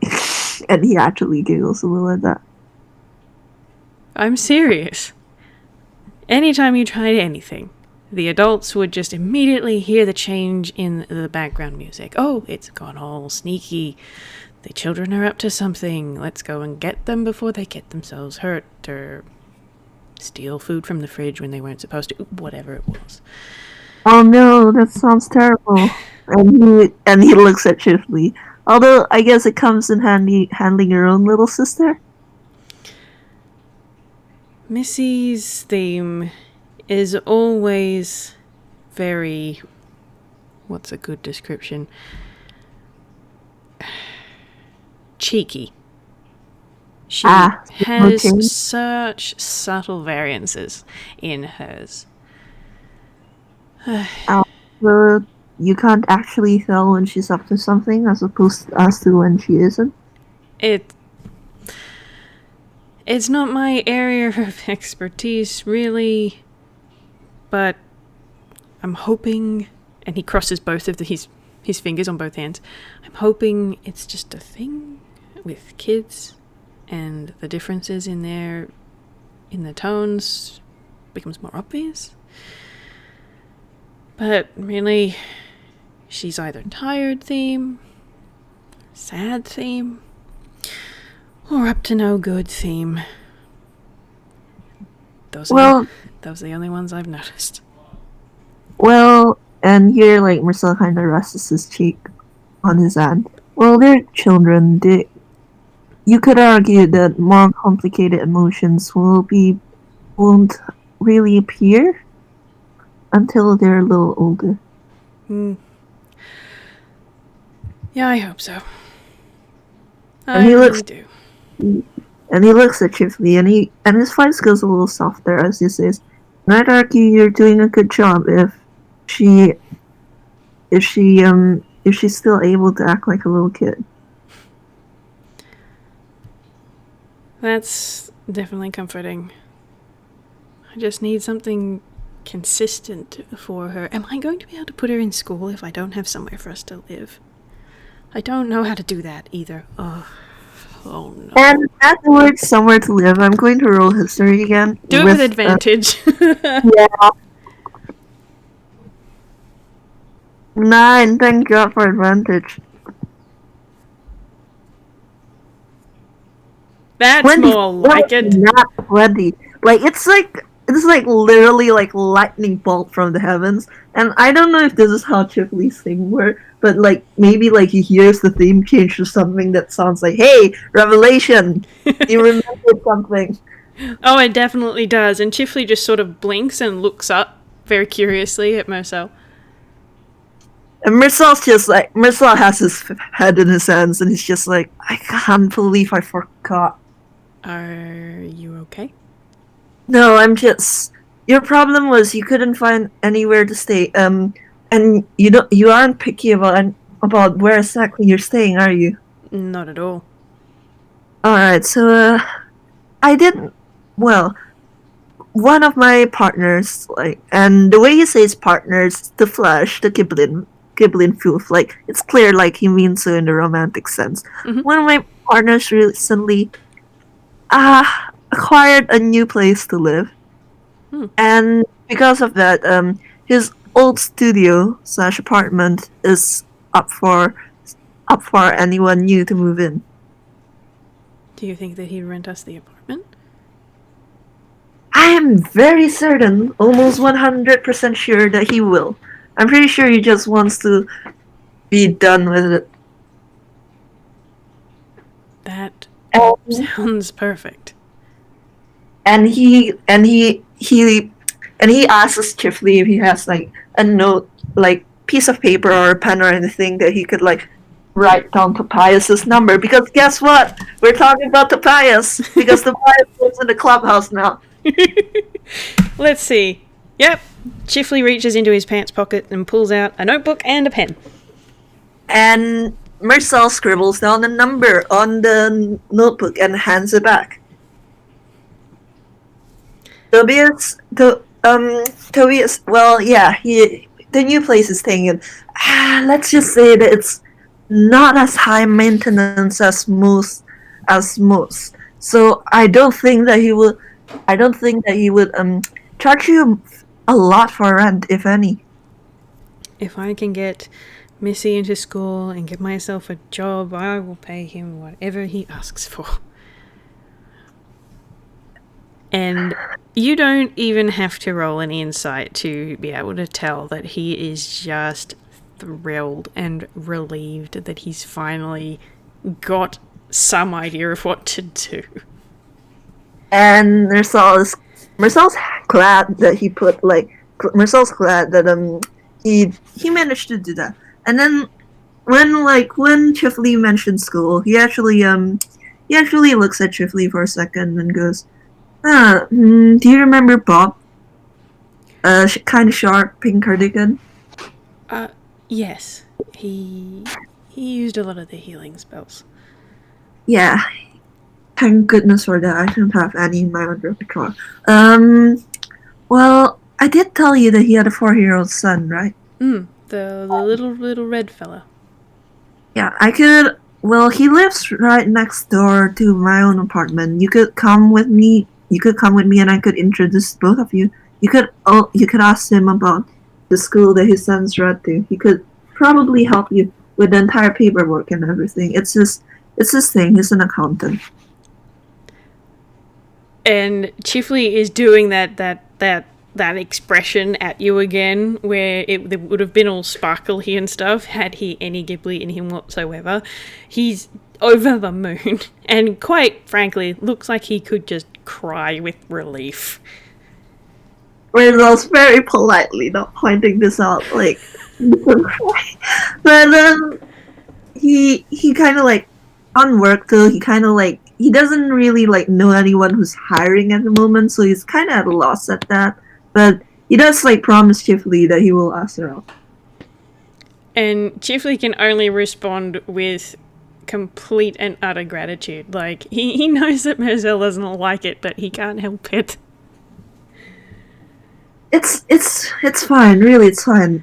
actually giggles a little at that. I'm serious. Anytime you tried anything, the adults would just immediately hear the change in the background music. Oh, it's gone all sneaky. The children are up to something. Let's go and get them before they get themselves hurt, or steal food from the fridge when they weren't supposed to. Whatever it was. Oh no, that sounds terrible. And he looks at Chifley. Although I guess it comes in handy handling your own little sister. Missy's theme is always very... what's a good description? Cheeky. She has okay. such subtle variances in hers. So you can't actually tell when she's up to something as opposed as to when she isn't? It's not my area of expertise, really, but I'm hoping, and he crosses both of his fingers on both hands, I'm hoping it's just a thing with kids, and the differences in the tones becomes more obvious. But really, she's either tired theme, sad theme, or up to no good theme. Those are the only ones I've noticed. Well, and here, like, Mersel kind of rests his cheek on his hand. Well, they're children. You could argue that more complicated emotions won't really appear until they're a little older. Yeah, I hope so. And he really looks do. And he looks at Chifley, and his voice goes a little softer as he says, "And I'd argue you're doing a good job if she's still able to act like a little kid." That's definitely comforting. I just need something consistent for her. Am I going to be able to put her in school if I don't have somewhere for us to live? I don't know how to do that either. Oh no. And at the word "somewhere to live," I'm going to roll history again. Do it with advantage. Yeah. 9, thank God for advantage. That's more like it. Not 20. Like it's like literally like lightning bolt from the heavens. And I don't know if this is how Chifley's thing works, but like maybe like he hears the theme change to something that sounds like, "Hey, revelation! You remembered something." Oh, it definitely does. And Chifley just sort of blinks and looks up very curiously at Mersel. And Mersel has his head in his hands, and he's just like, "I can't believe I forgot." Are you okay? No, I'm just. Your problem was you couldn't find anywhere to stay. And you aren't picky about where exactly you're staying, are you? Not at all. All right, so I didn't. Well, one of my partners, like, and the way he says partners, the Flash, the Giblin Foof, like, it's clear, like, he means so in the romantic sense. Mm-hmm. One of my partners recently acquired a new place to live. And because of that, his old studio / apartment is up for anyone new to move in. Do you think that he'd rent us the apartment? I am very certain, almost 100% sure that he will. I'm pretty sure he just wants to be done with it. That sounds perfect. And he asks Chifley if he has like a note, like piece of paper or a pen or anything that he could like write down Tobias's number, because guess what? We're talking about Tobias because Tobias lives in the clubhouse now. Let's see. Yep. Chifley reaches into his pants pocket and pulls out a notebook and a pen. And Mersel scribbles down a number on the notebook and hands it back. Tobias, well, yeah, the new place is staying in. Let's just say that it's not as high maintenance as most. So I don't think that he would charge you a lot for rent, if any. If I can get Missy into school and get myself a job, I will pay him whatever he asks for. And you don't even have to roll an insight to be able to tell that he is just thrilled and relieved that he's finally got some idea of what to do. And Mersel's glad that he put Mersel's glad that he managed to do that. And then when Chifley mentioned school, he actually looks at Chifley for a second and goes, do you remember Bob? Kind of sharp pink cardigan. Yes. He used a lot of the healing spells. Yeah. Thank goodness for that. I don't have any in my own repertoire. Well, I did tell you that he had a 4-year-old son, right? The little red fella. Yeah, I could. Well, he lives right next door to my own apartment. You could come with me. And I could introduce both of you. You could ask him about the school that his son's read to. He could probably help you with the entire paperwork and everything. It's his thing. He's an accountant. And Chifley is doing that expression at you again, where it would have been all sparkly and stuff had he any Ghibli in him whatsoever. He's over the moon, and quite frankly, looks like he could just cry with relief. Mersel's very politely not pointing this out, like, but he kind of like on work though. He doesn't really know anyone who's hiring at the moment, so he's kind of at a loss at that. But he does promise Chifley that he will ask her out. And Chifley can only respond with complete and utter gratitude. Like, he knows that Mersel doesn't like it, but he can't help it. It's fine, really, it's fine.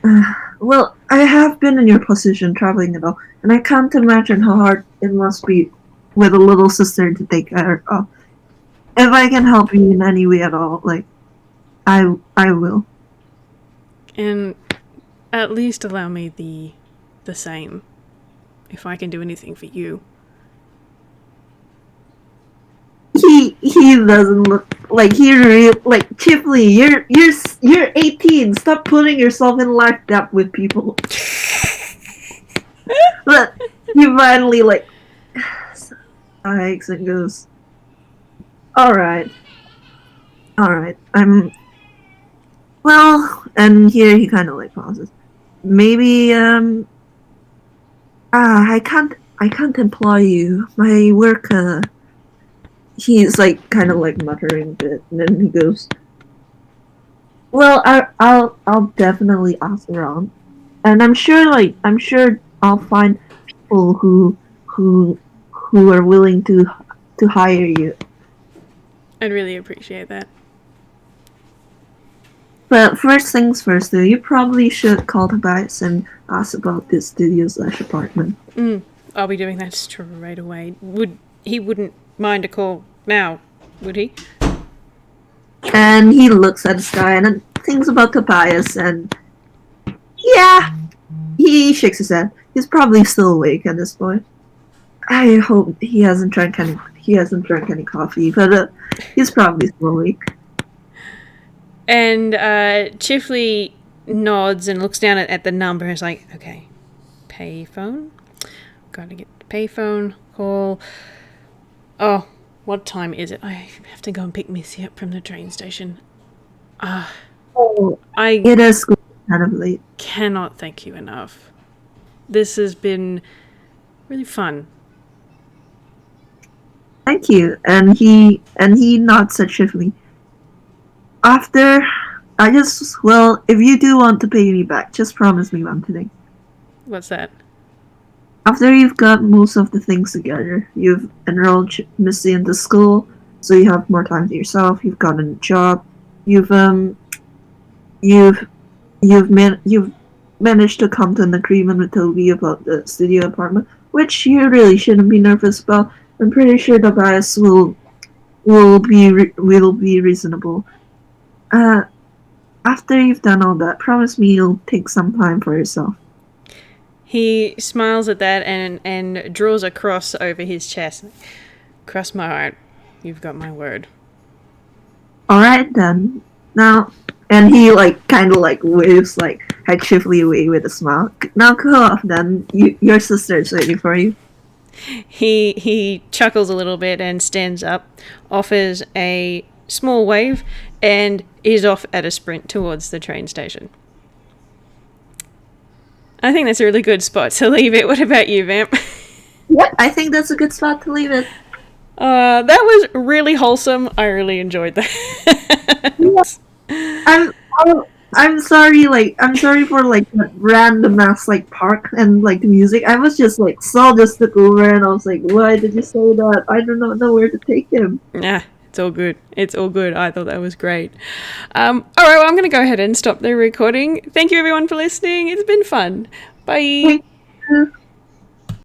Well, I have been in your position traveling and all, and I can't imagine how hard it must be with a little sister to take care of. If I can help you in any way at all, I will. And at least allow me the same, if I can do anything for you. He doesn't look like Chifley. You're 18. Stop putting yourself in life debt with people. But he finally sighs and goes, all right. Well, and here he kind of pauses. Maybe I can't employ you. My work. He's kind of muttering a bit, and then he goes, well, I'll definitely ask around, and I'm sure I'll find people who are willing to hire you. I'd really appreciate that. But first things first, though, you probably should call Tobias and ask about this studio/apartment. I'll be doing that straight away. He wouldn't mind a call now, would he? And he looks at the sky and thinks about Tobias, and yeah, he shakes his head. He's probably still awake at this point. I hope he hasn't drank any coffee, but he's probably still awake. And Chifley nods and looks down at the number and is like, okay, payphone? Gotta get the payphone, call. Oh, what time is it? I have to go and pick Missy up from the train station. It is kind of late. Cannot thank you enough. This has been really fun. Thank you. And he nods at Chifley. If you do want to pay me back, just promise me one thing. What's that? After you've got most of the things together, you've enrolled Missy into school, so you have more time to yourself. You've gotten a job. You've managed to come to an agreement with Toby about the studio apartment, which you really shouldn't be nervous about. I'm pretty sure the bias will be reasonable. After you've done all that, promise me you'll take some time for yourself. He smiles at that and draws a cross over his chest. Cross my heart. You've got my word. Alright then. Now, and he kind of waves head Chifley away with a smile. Now go off then. Your sister's waiting for you. He chuckles a little bit and stands up, offers a small wave, and is off at a sprint towards the train station. I think that's a really good spot to leave it. What about you, Vamp? Yep, I think that's a good spot to leave it. That was really wholesome. I really enjoyed that. I'm sorry, I'm sorry for that random ass park and the music. I was just Saul just took over and I was like, why did you say that? I do not know where to take him. Nah, it's all good. It's all good. I thought that was great. All right, well, I'm going to go ahead and stop the recording. Thank you everyone for listening. It's been fun. Bye. Thank you.